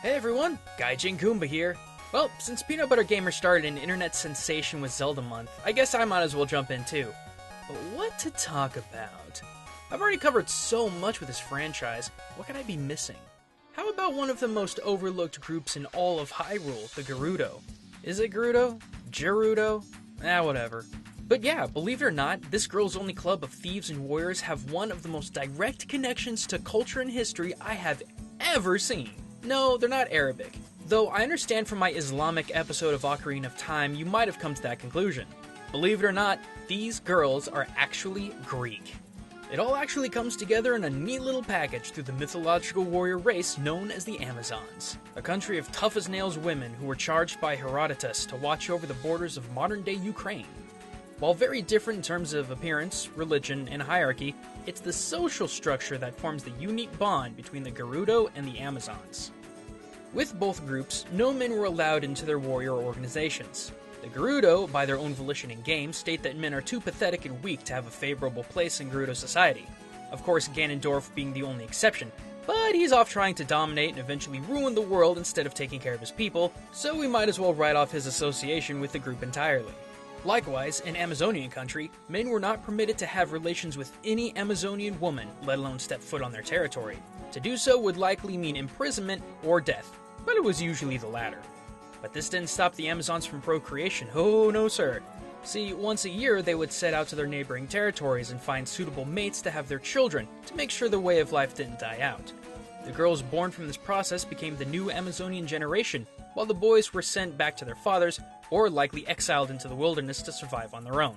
Hey everyone, Gaijin Goomba here. Well, since Peanut Butter Gamer started an internet sensation with Zelda Month, I guess I might as well jump in too. But what to talk about? I've already covered so much with this franchise, what could I be missing? How about one of the most overlooked groups in all of Hyrule, the Gerudo? Is it Gerudo? Gerudo? Whatever. But yeah, believe it or not, this girls only club of thieves and warriors have one of the most direct connections to culture and history I have ever seen. No, they're not Arabic. Though I understand from my Islamic episode of Ocarina of Time, you might have come to that conclusion. Believe it or not, these girls are actually Greek. It all actually comes together in a neat little package through the mythological warrior race known as the Amazons, a country of tough-as-nails women who were charged by Herodotus to watch over the borders of modern-day Ukraine. While very different in terms of appearance, religion, and hierarchy, it's the social structure that forms the unique bond between the Gerudo and the Amazons. With both groups, no men were allowed into their warrior organizations. The Gerudo, by their own volition in game, state that men are too pathetic and weak to have a favorable place in Gerudo society. Of course, Ganondorf being the only exception, but he's off trying to dominate and eventually ruin the world instead of taking care of his people, so we might as well write off his association with the group entirely. Likewise, in Amazonian country, men were not permitted to have relations with any Amazonian woman, let alone step foot on their territory. To do so would likely mean imprisonment or death, but it was usually the latter. But this didn't stop the Amazons from procreation, oh no sir. See, once a year they would set out to their neighboring territories and find suitable mates to have their children, to make sure their way of life didn't die out. The girls born from this process became the new Amazonian generation, while the boys were sent back to their fathers, or likely exiled into the wilderness to survive on their own.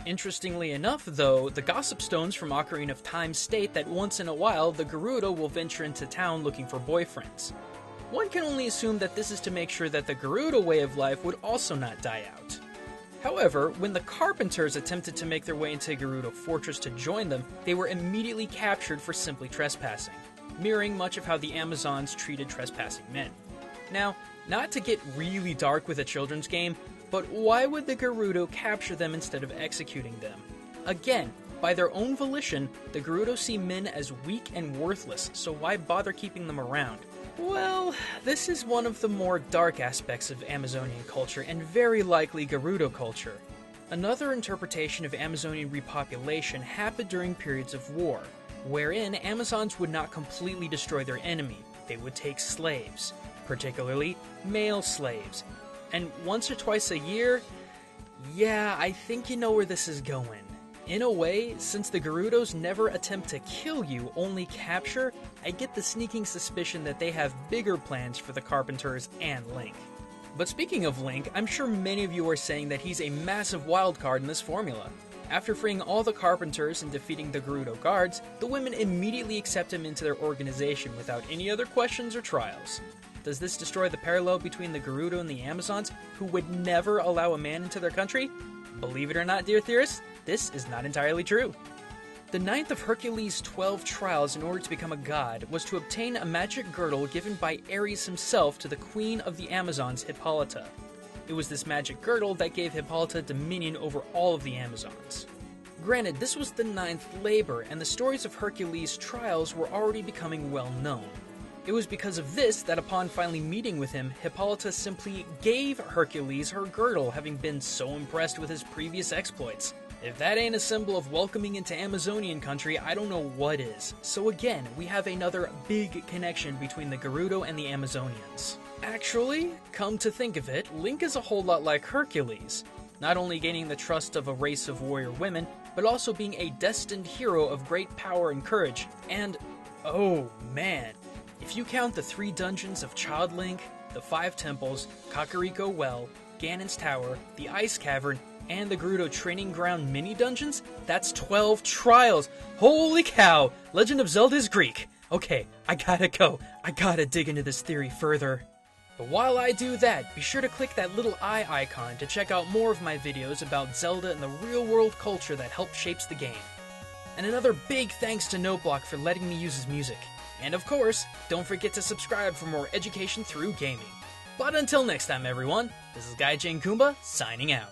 Interestingly enough, though, the gossip stones from Ocarina of Time state that once in a while the Gerudo will venture into town looking for boyfriends. One can only assume that this is to make sure that the Gerudo way of life would also not die out. However, when the Carpenters attempted to make their way into Gerudo Fortress to join them, they were immediately captured for simply trespassing, mirroring much of how the Amazons treated trespassing men. Now, not to get really dark with a children's game, but why would the Gerudo capture them instead of executing them? Again, by their own volition, the Gerudo see men as weak and worthless, so why bother keeping them around? Well, this is one of the more dark aspects of Amazonian culture and very likely Gerudo culture. Another interpretation of Amazonian repopulation happened during periods of war, wherein Amazons would not completely destroy their enemy, they would take slaves, particularly male slaves. And once or twice a year, yeah, I think you know where this is going. In a way, since the Gerudos never attempt to kill you, only capture, I get the sneaking suspicion that they have bigger plans for the Carpenters and Link. But speaking of Link, I'm sure many of you are saying that he's a massive wildcard in this formula. After freeing all the Carpenters and defeating the Gerudo guards, the women immediately accept him into their organization without any other questions or trials. Does this destroy the parallel between the Gerudo and the Amazons, who would never allow a man into their country? Believe it or not, dear theorists, this is not entirely true. The ninth of Hercules' 12 trials in order to become a god was to obtain a magic girdle given by Ares himself to the queen of the Amazons, Hippolyta. It was this magic girdle that gave Hippolyta dominion over all of the Amazons. Granted, this was the ninth labor, and the stories of Hercules' trials were already becoming well known. It was because of this that upon finally meeting with him, Hippolyta simply gave Hercules her girdle, having been so impressed with his previous exploits. If that ain't a symbol of welcoming into Amazonian country, I don't know what is. So again, we have another big connection between the Gerudo and the Amazonians. Actually, come to think of it, Link is a whole lot like Hercules, not only gaining the trust of a race of warrior women, but also being a destined hero of great power and courage, and oh man, if you count the 3 dungeons of Child Link, the 5 temples, Kakariko Well, Ganon's Tower, the Ice Cavern, and the Gerudo Training Ground mini-dungeons, that's 12 trials! Holy cow! Legend of Zelda is Greek! Okay, I gotta go. I gotta dig into this theory further. But while I do that, be sure to click that little eye icon to check out more of my videos about Zelda and the real-world culture that helped shapes the game. And another big thanks to NoteBlock for letting me use his music. And of course, don't forget to subscribe for more education through gaming. But until next time everyone, this is Gaijin Goomba, signing out.